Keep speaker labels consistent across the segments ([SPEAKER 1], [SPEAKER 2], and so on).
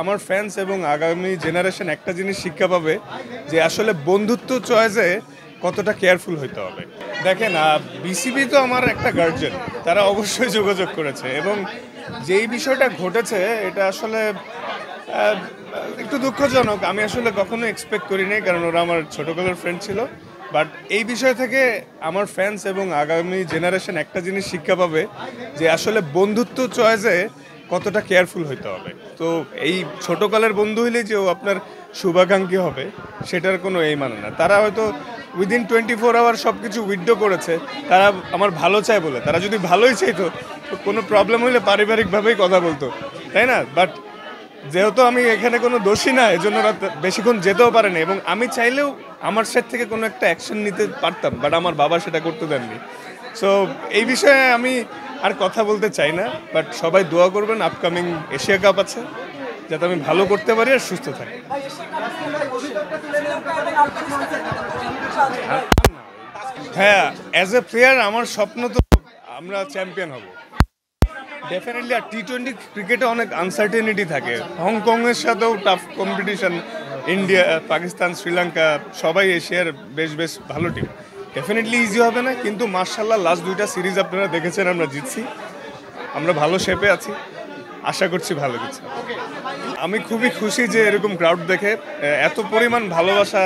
[SPEAKER 1] আমার ফ্যান্স এবং আগামী জেনারেশন একটা জিনিস শিক্ষা পাবে যে আসলে বন্ধুত্ব চয়েসে কতটা কেয়ারফুল হইতে হবে। দেখেন, বিসিবি তো আমার একটা গার্জিয়ান, তারা অবশ্যই যোগাযোগ করেছে এবং যেই বিষয়টা ঘটেছে এটা আসলে একটু দুঃখজনক। আমি আসলে কখনো এক্সপেক্ট করিনি, কারণ ওরা আমার ছোটোবেলার ফ্রেন্ড ছিল। বাট এই বিষয় থেকে আমার ফ্যান্স এবং আগামী জেনারেশন একটা জিনিস শিক্ষা পাবে যে আসলে বন্ধুত্ব চয়েসে কতটা কেয়ারফুল হইতে হবে। তো এই ছোটোকালের বন্ধু হইলে যে ও আপনার শুভাকাঙ্ক্ষী হবে সেটার কোনো এই মানে না। তারা হয়তো উইদিন 24 আওয়ার সব কিছু উইথড্র করেছে, তারা আমার ভালো চায় বলে। তারা যদি ভালোই চাইতো তো কোনো প্রবলেম হইলে পারিবারিকভাবেই কথা বলতো, তাই না? বাট যেহেতু আমি এখানে কোনো দোষী না, এজন্য ওরা বেশিক্ষণ যেতেও পারেনি এবং আমি চাইলেও আমার সাইড থেকে কোনো একটা অ্যাকশন নিতে পারতাম, বাট আমার বাবা সেটা করতে দেননি। সো এই বিষয়ে আমি আর কথা বলতে চাই না, বাট সবাই দোয়া করবেন। আপকামিং এশিয়া কাপ আছে, যাতে আমি ভালো করতে পারি আর সুস্থ থাকি। হ্যাঁ, অ্যাজ এ প্লেয়ার আমার স্বপ্ন তো আমরা চ্যাম্পিয়ন হব ডেফিনেটলি। আর টি-20 ক্রিকেটে অনেক আনসার্টেনিটি থাকে। হংকংয়ের সাথেও tough competition. India, Pakistan, Sri Lanka সবাই এশিয়ার বেশ বেশ ভালো টিম। ডেফিনেটলি ইজি হবে না, কিন্তু মার্শাল্লাহ লাস্ট 2টা সিরিজ আপনারা দেখেছেন আমরা জিতছি। আমরা ভালো শেপে আছি, আশা করছি ভালো কিছু। আমি খুবই খুশি যে এরকম ক্রাউড দেখে এত পরিমাণ ভালোবাসা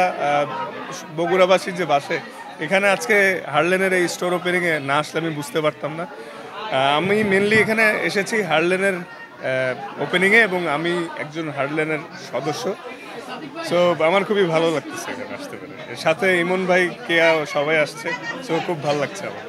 [SPEAKER 1] বগুড়াবাসীর যে বাসে। এখানে আজকে হার্লেনের এই স্টোর ওপেনিংয়ে না আসলে আমি বুঝতে পারতাম না। আমি মেনলি এখানে এসেছি হার্লেনের ওপেনিংয়ে এবং আমি একজন হার্লেনের সদস্য। সো আমার খুবই ভালো লাগতেছে এখানে আসতে পেরে। সাথে ইমন ভাই, কেয়া সবাই আসছে। সো খুব ভালো লাগছে আমার।